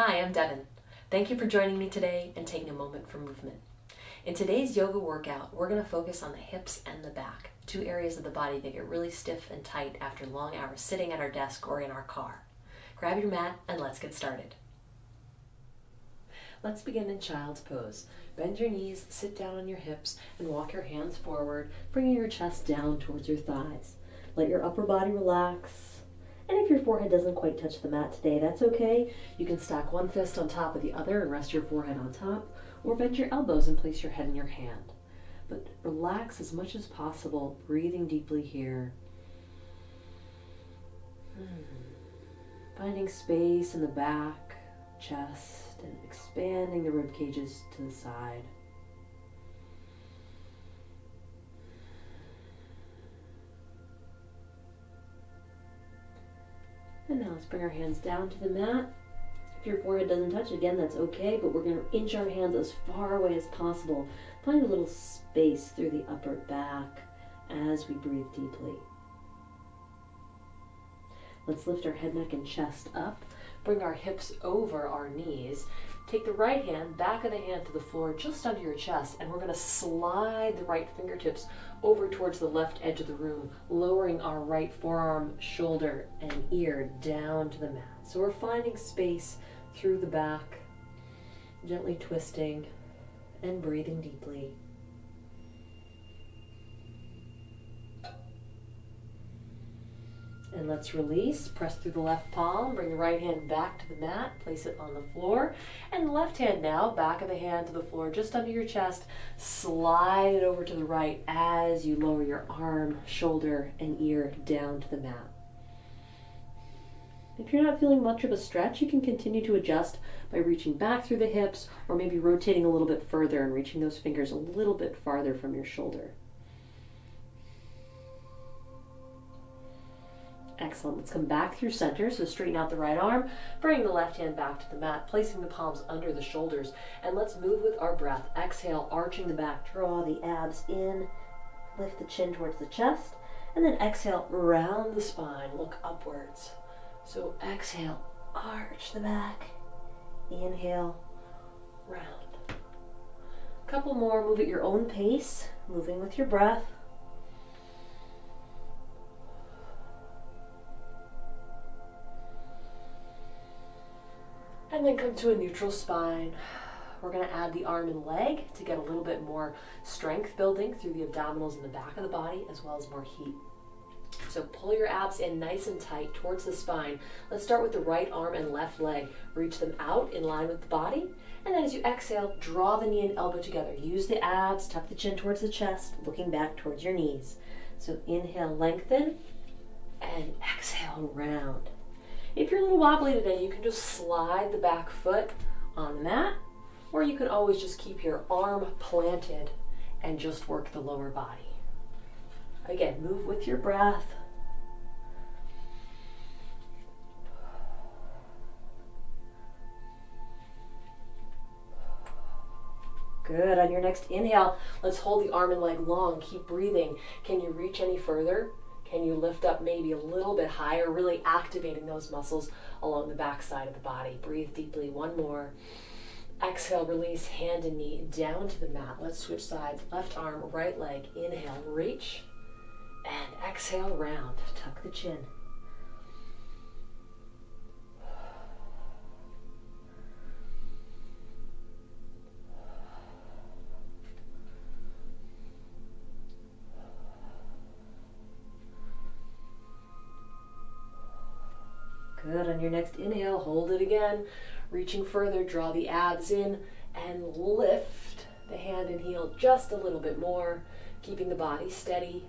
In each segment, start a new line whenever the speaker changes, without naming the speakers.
Hi, I'm Devin. Thank you for joining me today and taking a moment for movement. In today's yoga workout, we're going to focus on the hips and the back, two areas of the body that get really stiff and tight after long hours sitting at our desk or in our car. Grab your mat and let's get started. Let's begin in child's pose. Bend your knees, sit down on your hips, and walk your hands forward, bringing your chest down towards your thighs. Let your upper body relax. And if your forehead doesn't quite touch the mat today, that's okay. You can stack one fist on top of the other and rest your forehead on top, or bend your elbows and place your head in your hand. But relax as much as possible, breathing deeply here. Finding space in the back, chest, and expanding the rib cages to the side. And now let's bring our hands down to the mat. If your forehead doesn't touch, again, that's okay, but we're going to inch our hands as far away as possible. Find a little space through the upper back as we breathe deeply. Let's lift our head, neck, and chest up. Bring our hips over our knees. Take the right hand, back of the hand to the floor just under your chest, and we're going to slide the right fingertips over towards the left edge of the room, lowering our right forearm, shoulder, and ear down to the mat. So we're finding space through the back, gently twisting and breathing deeply. And let's release, press through the left palm, bring the right hand back to the mat, place it on the floor, and the left hand now, back of the hand to the floor, just under your chest, slide it over to the right as you lower your arm, shoulder, and ear down to the mat. If you're not feeling much of a stretch, you can continue to adjust by reaching back through the hips, or maybe rotating a little bit further and reaching those fingers a little bit farther from your shoulder. Excellent. Let's come back through center. So straighten out the right arm, bring the left hand back to the mat, placing the palms under the shoulders. And let's move with our breath. Exhale, arching the back, draw the abs in, lift the chin towards the chest, and then exhale, round the spine, look upwards. So exhale, arch the back, inhale, round. A couple more, move at your own pace, moving with your breath. And then come to a neutral spine. We're going to add the arm and leg to get a little bit more strength building through the abdominals and the back of the body, as well as more heat. So pull your abs in nice and tight towards the spine. Let's start with the right arm and left leg. Reach them out in line with the body. And then as you exhale, draw the knee and elbow together. Use the abs, tuck the chin towards the chest, looking back towards your knees. So inhale, lengthen, and exhale, round. If you're a little wobbly today, you can just slide the back foot on the mat, or you can always just keep your arm planted and just work the lower body. Again, move with your breath. Good. On your next inhale, let's hold the arm and leg long. Keep breathing. Can you reach any further? Can you lift up maybe a little bit higher, really activating those muscles along the back side of the body? Breathe deeply. One more. Exhale, release, hand and knee down to the mat. Let's switch sides. Left arm, right leg. Inhale, reach. And exhale, round. Tuck the chin. Good. On your next inhale, hold it again. Reaching further, draw the abs in and lift the hand and heel just a little bit more, keeping the body steady.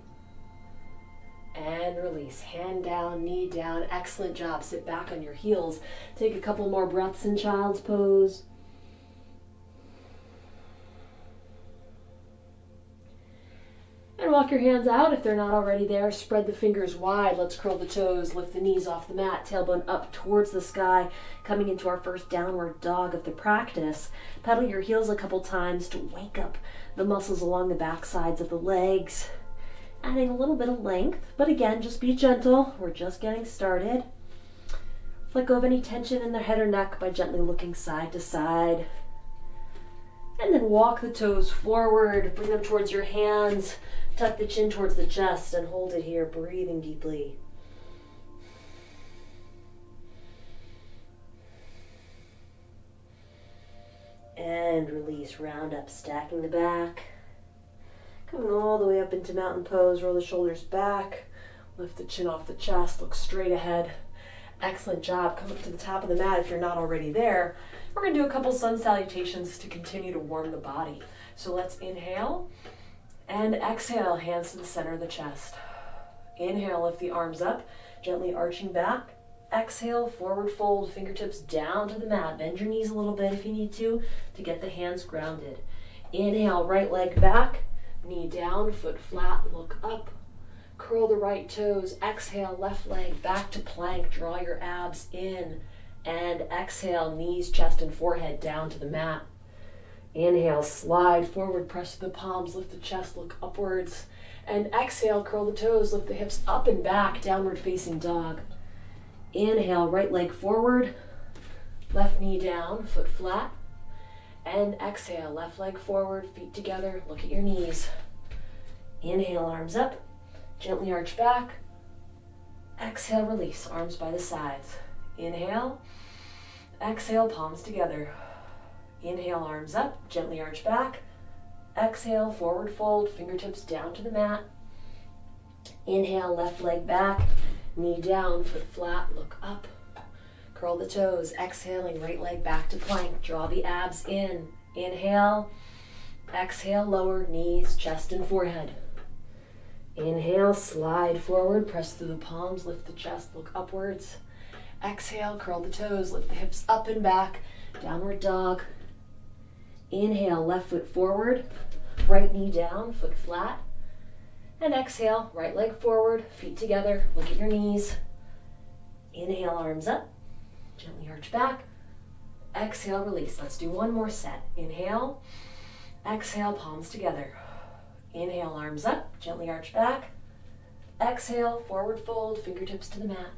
And release. Hand down, knee down. Excellent job. Sit back on your heels. Take a couple more breaths in child's pose. And walk your hands out if they're not already there. Spread the fingers wide. Let's curl the toes. Lift the knees off the mat. Tailbone up towards the sky. Coming into our first downward dog of the practice. Pedal your heels a couple times to wake up the muscles along the back sides of the legs. Adding a little bit of length, but again, just be gentle. We're just getting started. Let go of any tension in their head or neck by gently looking side to side. And then walk the toes forward, bring them towards your hands, tuck the chin towards the chest and hold it here, breathing deeply. And release, round up, stacking the back. Coming all the way up into mountain pose, roll the shoulders back, lift the chin off the chest, look straight ahead. Excellent job. Come up to the top of the mat if you're not already there. We're going to do a couple sun salutations to continue to warm the body. So let's inhale and exhale, hands to the center of the chest. Inhale, lift the arms up, gently arching back. Exhale, forward fold, fingertips down to the mat. Bend your knees a little bit if you need to get the hands grounded. Inhale, right leg back, knee down, foot flat, look up. Curl the right toes. Exhale, left leg back to plank. Draw your abs in. And exhale, knees, chest, and forehead down to the mat. Inhale, slide forward, press the palms, lift the chest, look upwards. And exhale, curl the toes, lift the hips up and back, downward facing dog. Inhale, right leg forward, left knee down, foot flat. And exhale, left leg forward, feet together, look at your knees. Inhale, arms up, gently arch back. Exhale, release, arms by the sides. Inhale, exhale, palms together. Inhale, arms up, gently arch back. Exhale, forward fold, fingertips down to the mat. Inhale, left leg back, knee down, foot flat, look up. Curl the toes, exhaling, right leg back to plank. Draw the abs in. Inhale, exhale, lower, knees, chest, and forehead. Inhale, slide forward, press through the palms, lift the chest, look upwards. Exhale, curl the toes, lift the hips up and back, downward dog. Inhale, left foot forward, right knee down, foot flat. And exhale, right leg forward, feet together, look at your knees. Inhale, arms up, gently arch back. Exhale, release. Let's do one more set. Inhale, exhale, palms together. Inhale, arms up, gently arch back. Exhale, forward fold, fingertips to the mat.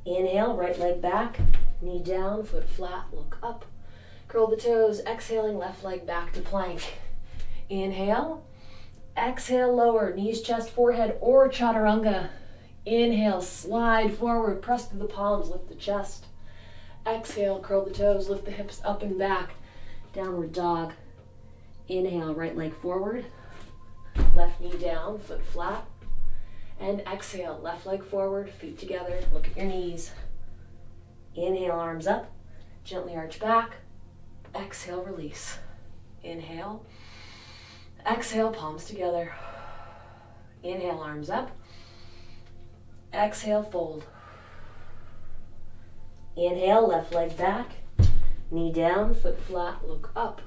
Inhale, right leg back, knee down, foot flat, look up. Curl the toes, exhaling, left leg back to plank. Inhale, exhale, lower, knees, chest, forehead, or chaturanga. Inhale, slide forward, press through the palms, lift the chest. Exhale, curl the toes, lift the hips up and back, downward dog. Inhale, right leg forward, left knee down, foot flat. And exhale, left leg forward, feet together, look at your knees. Inhale, arms up, gently arch back. Exhale, release. Inhale. Exhale, palms together. Inhale, arms up. Exhale, fold. Inhale, left leg back, knee down, foot flat, look up.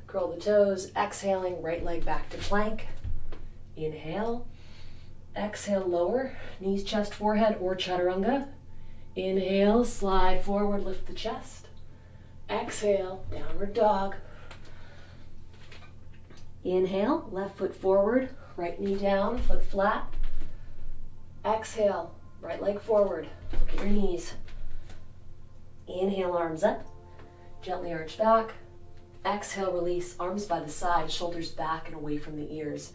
Curl the toes, exhaling, right leg back to plank. Inhale. Exhale, lower, knees, chest, forehead, or chaturanga. Inhale, slide forward, lift the chest. Exhale, downward dog. Inhale, left foot forward, right knee down, foot flat. Exhale, right leg forward, look at your knees. Inhale, arms up, gently arch back. Exhale, release, arms by the side, shoulders back and away from the ears.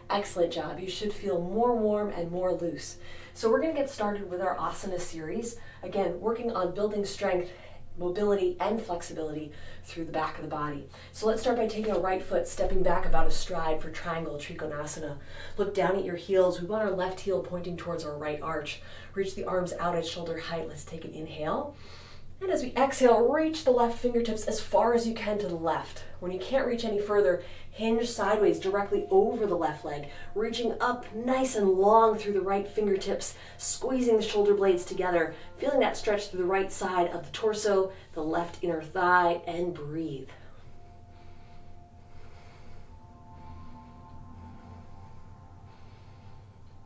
Excellent job. You should feel more warm and more loose. So we're going to get started with our asana series. Again, working on building strength, mobility, and flexibility through the back of the body. So let's start by taking a right foot, stepping back about a stride for triangle trikonasana. Look down at your heels. We want our left heel pointing towards our right arch. Reach the arms out at shoulder height. Let's take an inhale. And as we exhale, reach the left fingertips as far as you can to the left. When you can't reach any further, hinge sideways directly over the left leg, reaching up nice and long through the right fingertips, squeezing the shoulder blades together, feeling that stretch through the right side of the torso, the left inner thigh, and breathe.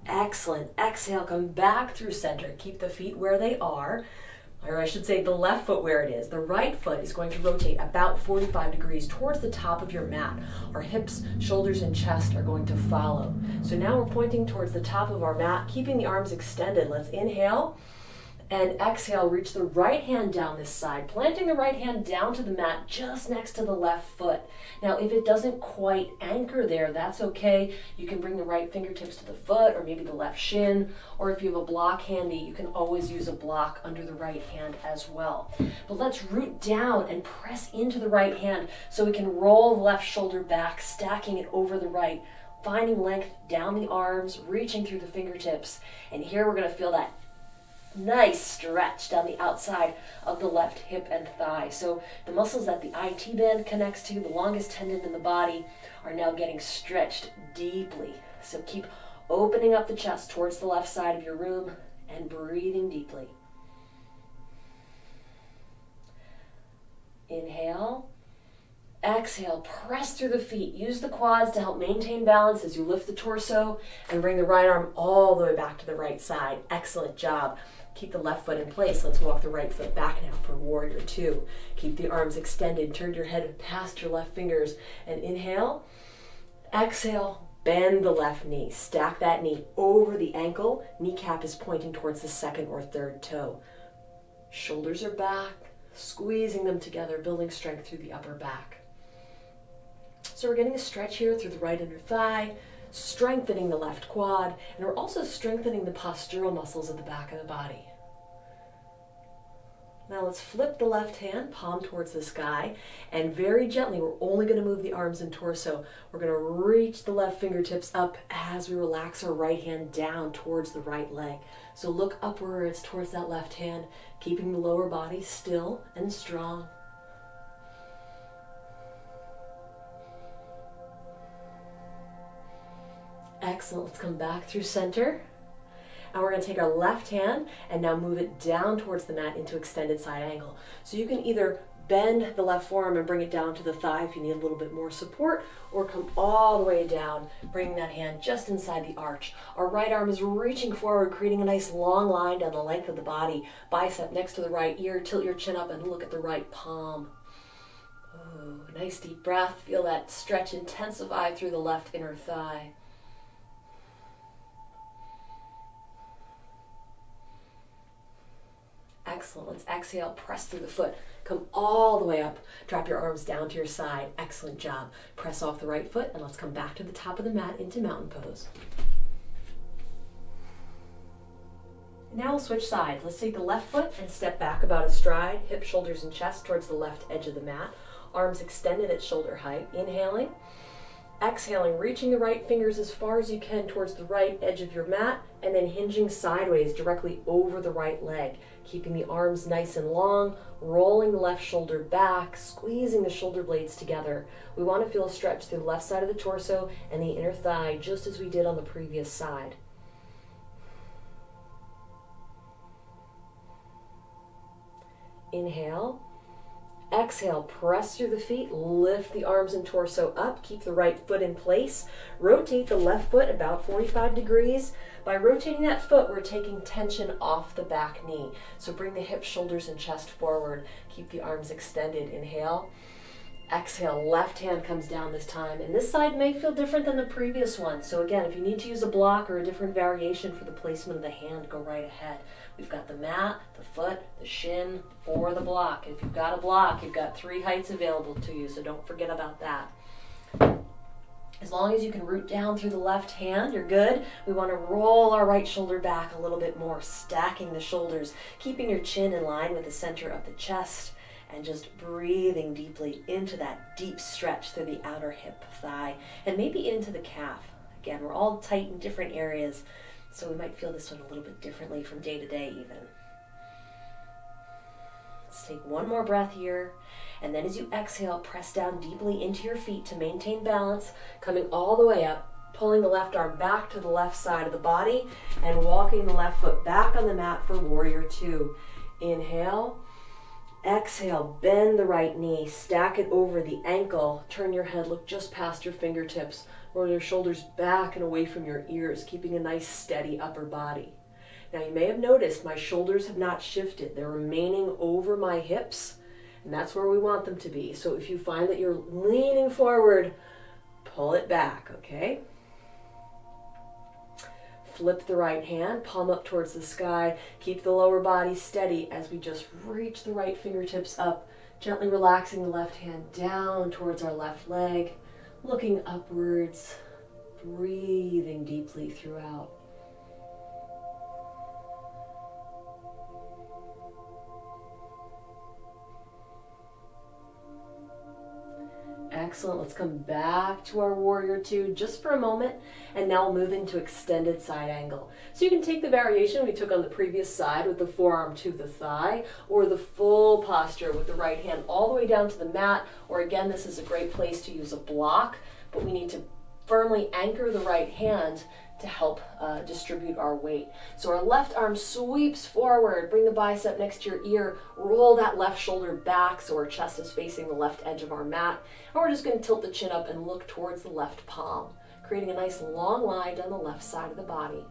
Excellent. Exhale, come back through center. Keep the feet where they are. Or I should say the left foot where it is. The right foot is going to rotate about 45 degrees towards the top of your mat. Our hips, shoulders, and chest are going to follow. So now we're pointing towards the top of our mat, keeping the arms extended. Let's inhale. And exhale, reach the right hand down this side, planting the right hand down to the mat just next to the left foot. Now, if it doesn't quite anchor there, that's okay. You can bring the right fingertips to the foot or maybe the left shin, or if you have a block handy, you can always use a block under the right hand as well. But let's root down and press into the right hand so we can roll the left shoulder back, stacking it over the right, finding length down the arms, reaching through the fingertips. And here we're going to feel that nice stretch down the outside of the left hip and thigh. So the muscles that the IT band connects to, the longest tendon in the body, are now getting stretched deeply. So keep opening up the chest towards the left side of your room and breathing deeply. Inhale. Exhale, press through the feet. Use the quads to help maintain balance as you lift the torso and bring the right arm all the way back to the right side. Excellent job. Keep the left foot in place. Let's walk the right foot back now for warrior two. Keep the arms extended. Turn your head past your left fingers and inhale. Exhale, bend the left knee. Stack that knee over the ankle. Kneecap is pointing towards the second or third toe. Shoulders are back, squeezing them together, building strength through the upper back. So we're getting a stretch here through the right inner thigh, strengthening the left quad, and we're also strengthening the postural muscles at the back of the body. Now let's flip the left hand, palm towards the sky, and very gently, we're only going to move the arms and torso. We're going to reach the left fingertips up as we relax our right hand down towards the right leg. So look upwards towards that left hand, keeping the lower body still and strong. Excellent. Let's come back through center. And we're going to take our left hand and now move it down towards the mat into extended side angle. So you can either bend the left forearm and bring it down to the thigh if you need a little bit more support, or come all the way down, bringing that hand just inside the arch. Our right arm is reaching forward, creating a nice long line down the length of the body. Bicep next to the right ear, tilt your chin up and look at the right palm. Oh, nice deep breath. Feel that stretch intensify through the left inner thigh. Excellent. Let's exhale, press through the foot. Come all the way up. Drop your arms down to your side. Excellent job. Press off the right foot and let's come back to the top of the mat into mountain pose. Now we'll switch sides. Let's take the left foot and step back about a stride. Hip, shoulders, and chest towards the left edge of the mat. Arms extended at shoulder height. Inhaling. Exhaling, reaching the right fingers as far as you can towards the right edge of your mat, and then hinging sideways directly over the right leg. Keeping the arms nice and long, rolling the left shoulder back, squeezing the shoulder blades together. We want to feel a stretch through the left side of the torso and the inner thigh, just as we did on the previous side. Inhale. Exhale, press through the feet, lift the arms and torso up, keep the right foot in place, rotate the left foot about 45 degrees. By rotating that foot, we're taking tension off the back knee. So bring the hips, shoulders, and chest forward. Keep the arms extended. Inhale. Exhale, left hand comes down this time. And this side may feel different than the previous one. So again, if you need to use a block or a different variation for the placement of the hand, go right ahead. We've got the mat, the foot, the shin, or the block. If you've got a block, you've got 3 heights available to you, so don't forget about that. As long as you can root down through the left hand, you're good. We want to roll our right shoulder back a little bit more, stacking the shoulders, keeping your chin in line with the center of the chest, and just breathing deeply into that deep stretch through the outer hip, thigh, and maybe into the calf. Again, we're all tight in different areas, so we might feel this one a little bit differently from day to day even. Let's take one more breath here. And then as you exhale, press down deeply into your feet to maintain balance, coming all the way up, pulling the left arm back to the left side of the body, and walking the left foot back on the mat for warrior two. Inhale. Exhale, bend the right knee, stack it over the ankle, turn your head, look just past your fingertips, roll your shoulders back and away from your ears, keeping a nice steady upper body. Now you may have noticed my shoulders have not shifted. They're remaining over my hips, and that's where we want them to be. So if you find that you're leaning forward, pull it back, okay? Flip the right hand, palm up towards the sky. Keep the lower body steady as we just reach the right fingertips up, gently relaxing the left hand down towards our left leg, looking upwards, breathing deeply throughout. Excellent. Let's come back to our warrior two just for a moment, and now move into extended side angle. So you can take the variation we took on the previous side with the forearm to the thigh, or the full posture with the right hand all the way down to the mat, or again, this is a great place to use a block, but we need to firmly anchor the right hand to help distribute our weight. So our left arm sweeps forward, bring the bicep next to your ear, roll that left shoulder back so our chest is facing the left edge of our mat. And we're just going to tilt the chin up and look towards the left palm, creating a nice long line down the left side of the body.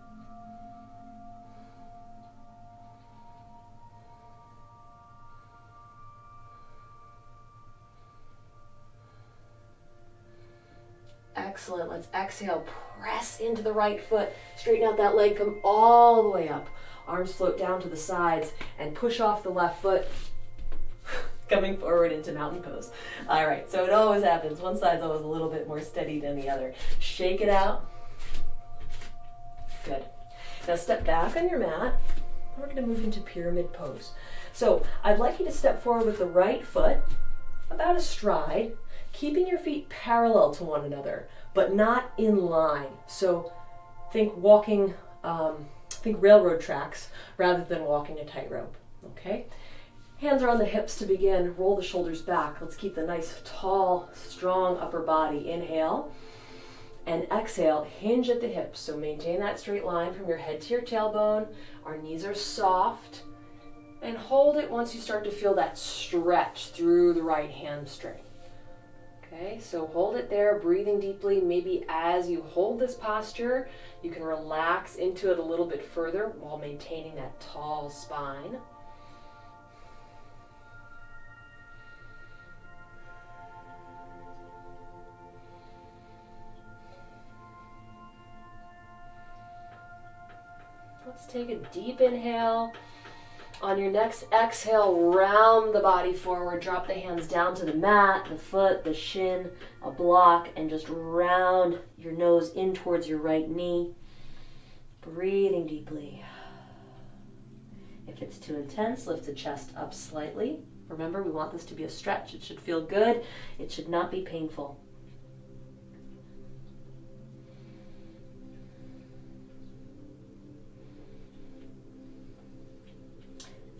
Excellent. Let's exhale, press into the right foot, straighten out that leg, come all the way up. Arms float down to the sides and push off the left foot, coming forward into mountain pose. All right, so it always happens. One side's always a little bit more steady than the other. Shake it out. Good. Now step back on your mat. We're going to move into pyramid pose. So I'd like you to step forward with the right foot, about a stride, keeping your feet parallel to one another, but not in line. So think walking, think railroad tracks rather than walking a tightrope, okay? Hands are on the hips to begin. Roll the shoulders back. Let's keep the nice, tall, strong upper body. Inhale and exhale. Hinge at the hips. So maintain that straight line from your head to your tailbone. Our knees are soft. And hold it once you start to feel that stretch through the right hamstring. Okay, so hold it there, breathing deeply. Maybe as you hold this posture, you can relax into it a little bit further while maintaining that tall spine. Let's take a deep inhale. On your next exhale, round the body forward, drop the hands down to the mat, the foot, the shin, a block, and just round your nose in towards your right knee. Breathing deeply. If it's too intense, lift the chest up slightly. Remember, we want this to be a stretch. It should feel good. It should not be painful.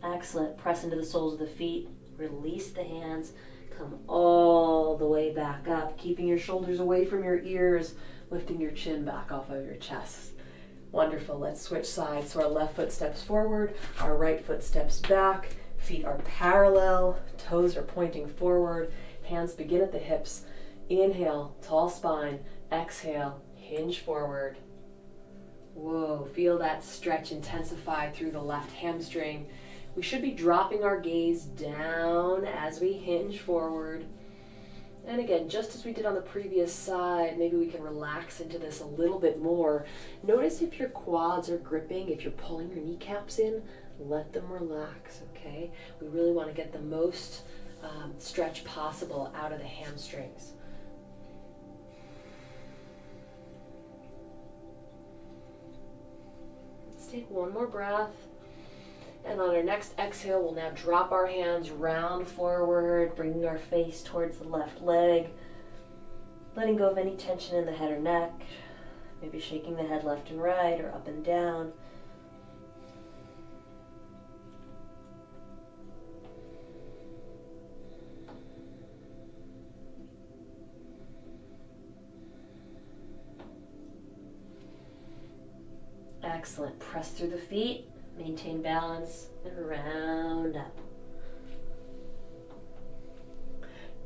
Excellent. Press into the soles of the feet. Release the hands. Come all the way back up, keeping your shoulders away from your ears, lifting your chin back off of your chest. Wonderful. Let's switch sides. So our left foot steps forward, our right foot steps back. Feet are parallel, toes are pointing forward, hands begin at the hips. Inhale, tall spine. Exhale, hinge forward. Whoa, feel that stretch intensify through the left hamstring. We should be dropping our gaze down as we hinge forward. And again, just as we did on the previous side, maybe we can relax into this a little bit more. Notice if your quads are gripping, if you're pulling your kneecaps in, let them relax, okay? We really want to get the most stretch possible out of the hamstrings. Let's take one more breath. And on our next exhale, we'll now drop our hands round forward, bringing our face towards the left leg, letting go of any tension in the head or neck, maybe shaking the head left and right or up and down. Excellent. Press through the feet. Maintain balance and round up.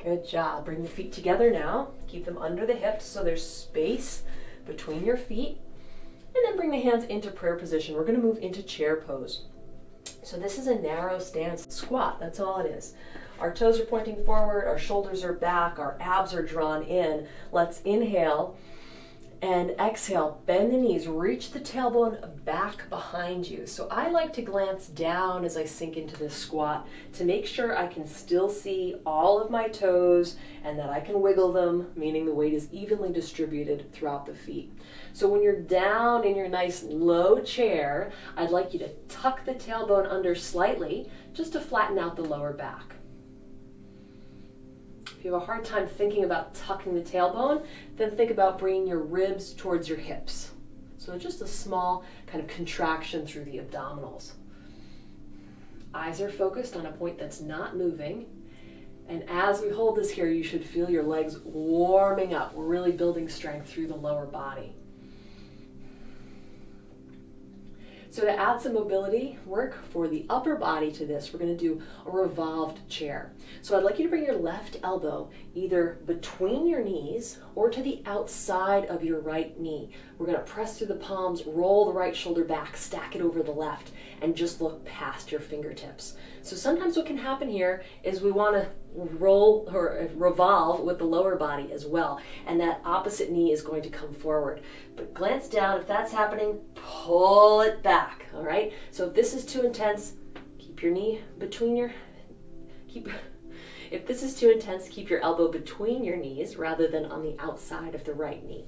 Good job. Bring the feet together now. Keep them under the hips so there's space between your feet. And then bring the hands into prayer position. We're going to move into chair pose. So this is a narrow stance squat. That's all it is. Our toes are pointing forward. Our shoulders are back. Our abs are drawn in. Let's inhale And exhale, bend the knees, reach the tailbone back behind you. So I like to glance down as I sink into this squat to make sure I can still see all of my toes and that I can wiggle them, meaning the weight is evenly distributed throughout the feet. So when you're down in your nice low chair, I'd like you to tuck the tailbone under slightly just to flatten out the lower back. If you have a hard time thinking about tucking the tailbone, then think about bringing your ribs towards your hips. So just a small kind of contraction through the abdominals. Eyes are focused on a point that's not moving. And as we hold this here, you should feel your legs warming up. We're really building strength through the lower body. So to add some mobility work for the upper body to this, we're going to do a revolved chair. So I'd like you to bring your left elbow either between your knees or to the outside of your right knee. We're going to press through the palms, roll the right shoulder back, stack it over the left, and just look past your fingertips. So sometimes what can happen here is we want to roll or revolve with the lower body as well, and that opposite knee is going to come forward. But glance down. If that's happening, pull it back. All right. So if this is too intense, keep your knee between your If this is too intense, keep your elbow between your knees rather than on the outside of the right knee.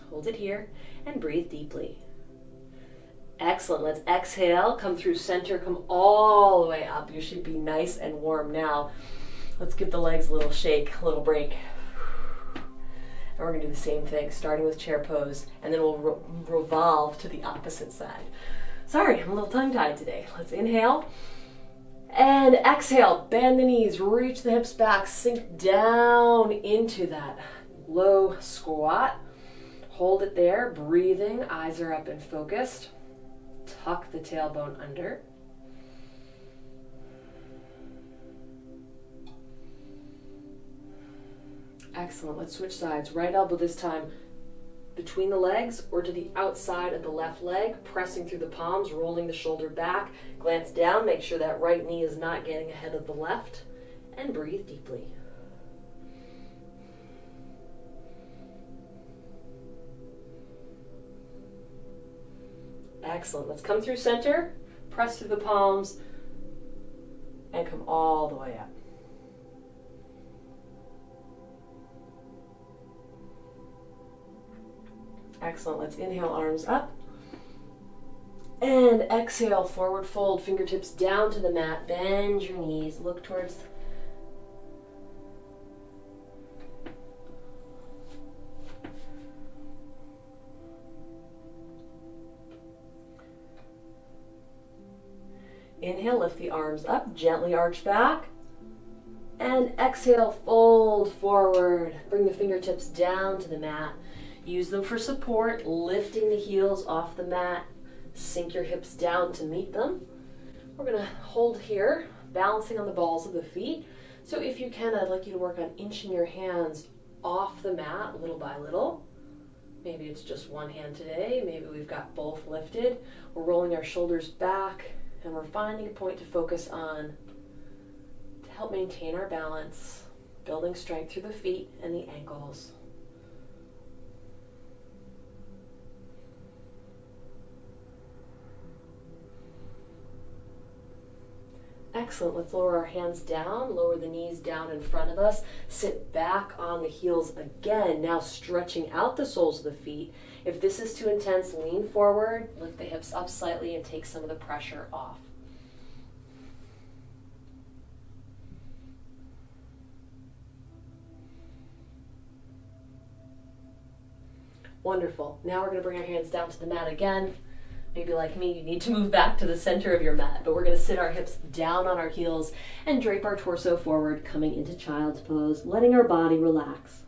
Hold it here and breathe deeply. Excellent. Let's exhale, come through center, come all the way up. You should be nice and warm now. Let's give the legs a little shake, a little break. And we're going to do the same thing, starting with chair pose, and then we'll revolve to the opposite side. Sorry, I'm a little tongue-tied today. Let's inhale. And exhale, bend the knees, reach the hips back, sink down into that low squat. Hold it there, breathing, eyes are up and focused. Tuck the tailbone under. Excellent. Let's switch sides. Right elbow this time between the legs or to the outside of the left leg, pressing through the palms, rolling the shoulder back. Glance down, make sure that right knee is not getting ahead of the left, and breathe deeply. Excellent. Let's come through center, press through the palms, and come all the way up. Excellent. Let's inhale, arms up. And exhale, forward fold, fingertips down to the mat. Bend your knees, look towards Inhale, lift the arms up, gently arch back. And exhale, fold forward. Bring the fingertips down to the mat. Use them for support, lifting the heels off the mat. Sink your hips down to meet them. We're going to hold here, balancing on the balls of the feet. So if you can, I'd like you to work on inching your hands off the mat little by little. Maybe it's just one hand today. Maybe we've got both lifted. We're rolling our shoulders back, and we're finding a point to focus on to help maintain our balance, building strength through the feet and the ankles. Excellent. Let's lower our hands down, lower the knees down in front of us, sit back on the heels again, now stretching out the soles of the feet. If this is too intense, lean forward, lift the hips up slightly, and take some of the pressure off. Wonderful. Now we're going to bring our hands down to the mat again. Maybe like me, you need to move back to the center of your mat, but we're going to sit our hips down on our heels and drape our torso forward, coming into child's pose, letting our body relax.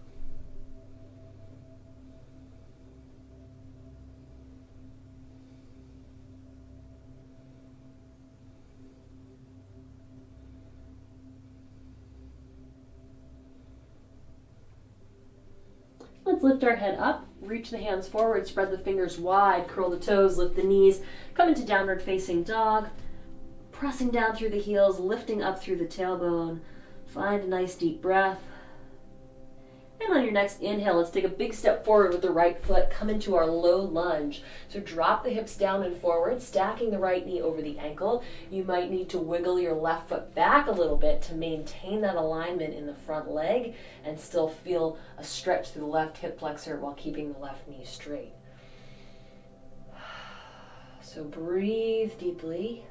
Let's lift our head up, reach the hands forward, spread the fingers wide, curl the toes, lift the knees, come into downward facing dog, pressing down through the heels, lifting up through the tailbone. Find a nice deep breath. And on your next inhale, let's take a big step forward with the right foot, come into our low lunge. So drop the hips down and forward, stacking the right knee over the ankle. You might need to wiggle your left foot back a little bit to maintain that alignment in the front leg and still feel a stretch through the left hip flexor while keeping the left knee straight. So breathe deeply.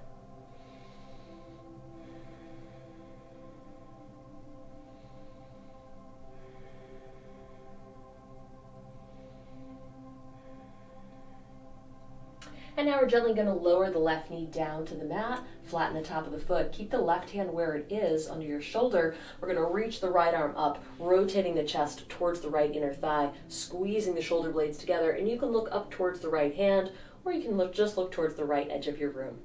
And now we're gently going to lower the left knee down to the mat, flatten the top of the foot. Keep the left hand where it is under your shoulder. We're going to reach the right arm up, rotating the chest towards the right inner thigh, squeezing the shoulder blades together. And you can look up towards the right hand, or you can just look towards the right edge of your room.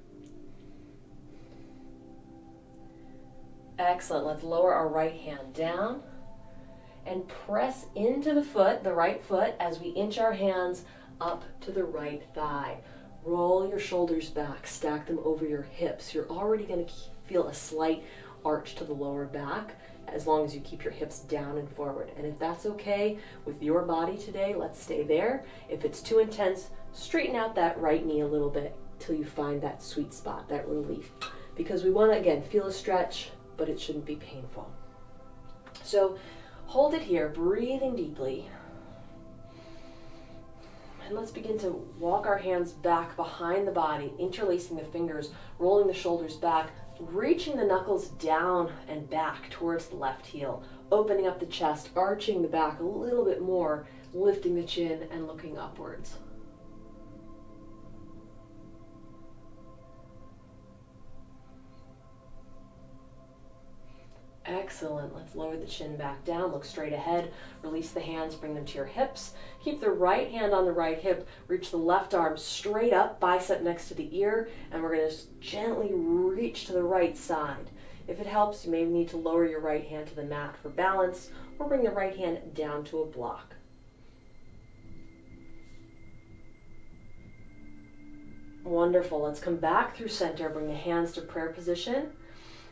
Excellent. Let's lower our right hand down and press into the foot, the right foot, as we inch our hands up to the right thigh. Roll your shoulders back, stack them over your hips. You're already going to feel a slight arch to the lower back as long as you keep your hips down and forward. And if that's okay with your body today, let's stay there. If it's too intense, straighten out that right knee a little bit till you find that sweet spot, that relief. Because we want to, again, feel a stretch, but it shouldn't be painful. So hold it here, breathing deeply. And let's begin to walk our hands back behind the body, interlacing the fingers, rolling the shoulders back, reaching the knuckles down and back towards the left heel, opening up the chest, arching the back a little bit more, lifting the chin and looking upwards. Excellent. Let's lower the chin back down, look straight ahead, release the hands, bring them to your hips. Keep the right hand on the right hip, reach the left arm straight up, bicep next to the ear, and we're going to gently reach to the right side. If it helps, you may need to lower your right hand to the mat for balance, or bring the right hand down to a block. Wonderful. Let's come back through center, bring the hands to prayer position.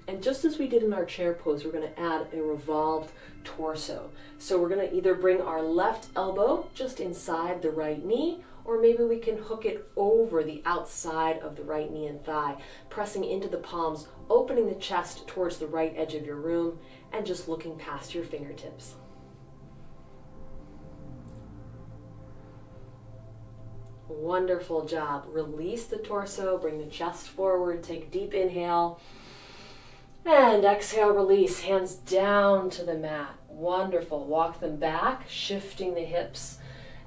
And just as we did in our chair pose, we're going to add a revolved torso. So we're going to either bring our left elbow just inside the right knee, or maybe we can hook it over the outside of the right knee and thigh, pressing into the palms, opening the chest towards the right edge of your room, and just looking past your fingertips. Wonderful job. Release the torso, bring the chest forward, take a deep inhale. And exhale, release, hands down to the mat. Wonderful. Walk them back, shifting the hips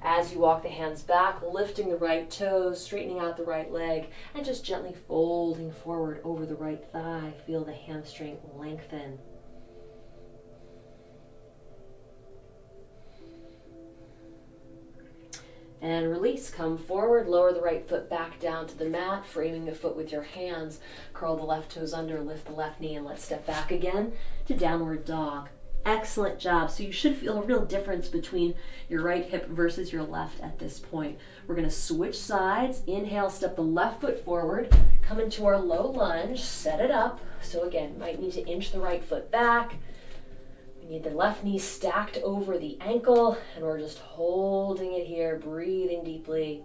as you walk the hands back, lifting the right toes, straightening out the right leg, and just gently folding forward over the right thigh. Feel the hamstring lengthen. And release, come forward, lower the right foot back down to the mat, framing the foot with your hands. Curl the left toes under, lift the left knee, and let's step back again to downward dog. Excellent job. So you should feel a real difference between your right hip versus your left at this point. We're going to switch sides. Inhale, step the left foot forward, come into our low lunge, set it up. So again, might need to inch the right foot back. Need the left knee stacked over the ankle, and we're just holding it here, breathing deeply.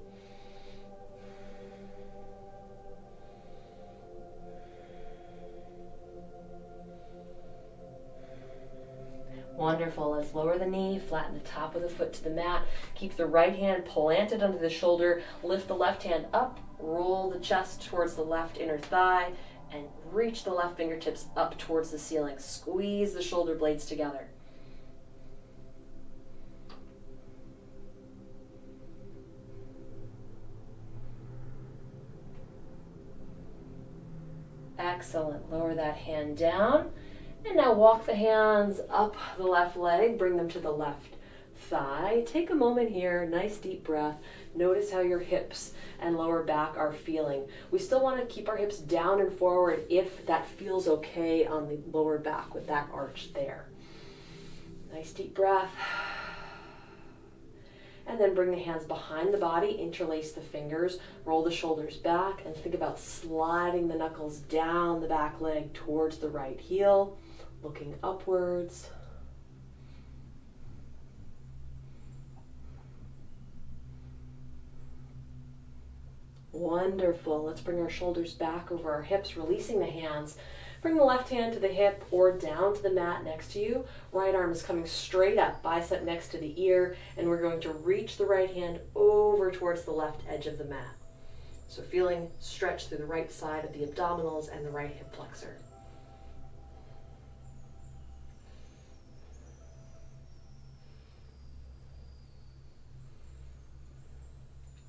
Wonderful. Let's lower the knee, flatten the top of the foot to the mat. Keep the right hand planted under the shoulder. Lift the left hand up, roll the chest towards the left inner thigh, and reach the left fingertips up towards the ceiling. Squeeze the shoulder blades together. Excellent. Lower that hand down. And now walk the hands up the left leg, bring them to the left thigh. Take a moment here, nice deep breath. Notice how your hips and lower back are feeling. We still want to keep our hips down and forward if that feels okay on the lower back with that arch there. Nice deep breath. And then bring the hands behind the body, interlace the fingers, roll the shoulders back, and think about sliding the knuckles down the back leg towards the right heel, looking upwards. Wonderful. Let's bring our shoulders back over our hips, releasing the hands. Bring the left hand to the hip or down to the mat next to you. Right arm is coming straight up, bicep next to the ear, and we're going to reach the right hand over towards the left edge of the mat. So feeling stretch through the right side of the abdominals and the right hip flexor.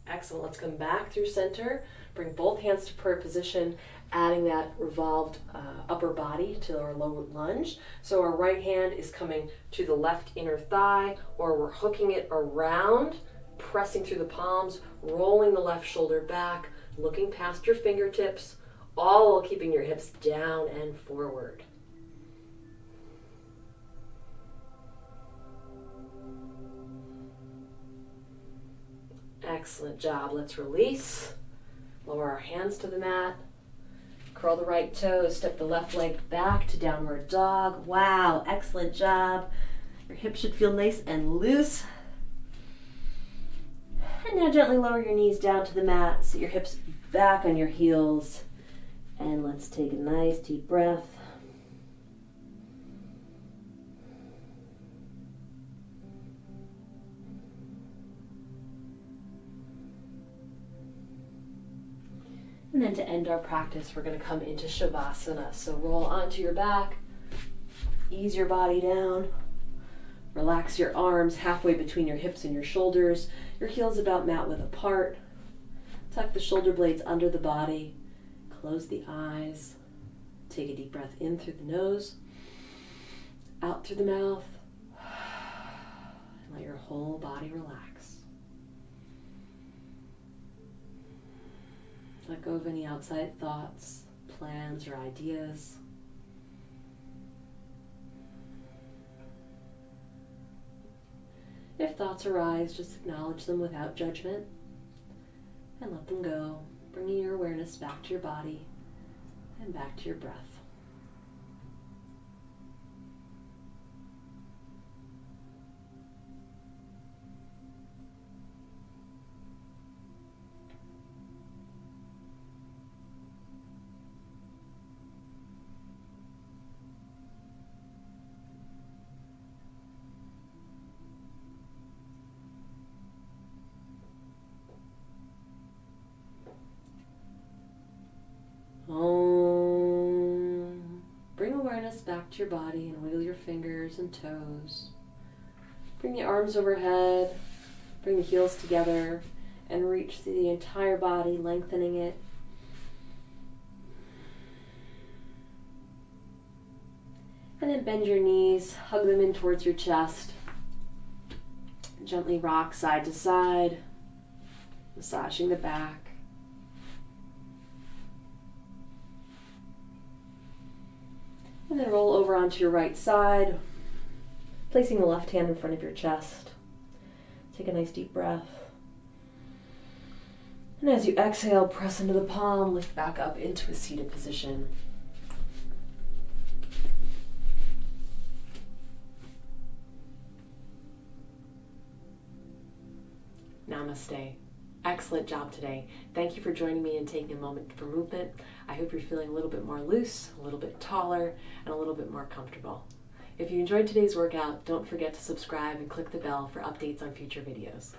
Excellent. Let's come back through center. Bring both hands to prayer position, adding that revolved upper body to our lower lunge. So our right hand is coming to the left inner thigh, or we're hooking it around, pressing through the palms, rolling the left shoulder back, looking past your fingertips, all while keeping your hips down and forward. Excellent job. Let's release. Lower our hands to the mat. Curl the right toes. Step the left leg back to downward dog. Wow, excellent job. Your hips should feel nice and loose. And now gently lower your knees down to the mat. Sit your hips back on your heels. And let's take a nice deep breath. And then to end our practice, we're going to come into Shavasana. So roll onto your back, ease your body down, relax your arms halfway between your hips and your shoulders, your heels about mat width apart. Tuck the shoulder blades under the body, close the eyes, take a deep breath in through the nose, out through the mouth, and let your whole body relax. Let go of any outside thoughts, plans, or ideas. If thoughts arise, just acknowledge them without judgment and let them go, bringing your awareness back to your body and back to your breath. Bring awareness back to your body and wiggle your fingers and toes. Bring the arms overhead, bring the heels together, and reach through the entire body, lengthening it. And then bend your knees, hug them in towards your chest. Gently rock side to side, massaging the back. And then roll over onto your right side, placing the left hand in front of your chest. Take a nice deep breath. And as you exhale, press into the palm, lift back up into a seated position. Namaste. Excellent job today. Thank you for joining me and taking a moment for movement. I hope you're feeling a little bit more loose, a little bit taller, and a little bit more comfortable. If you enjoyed today's workout, don't forget to subscribe and click the bell for updates on future videos.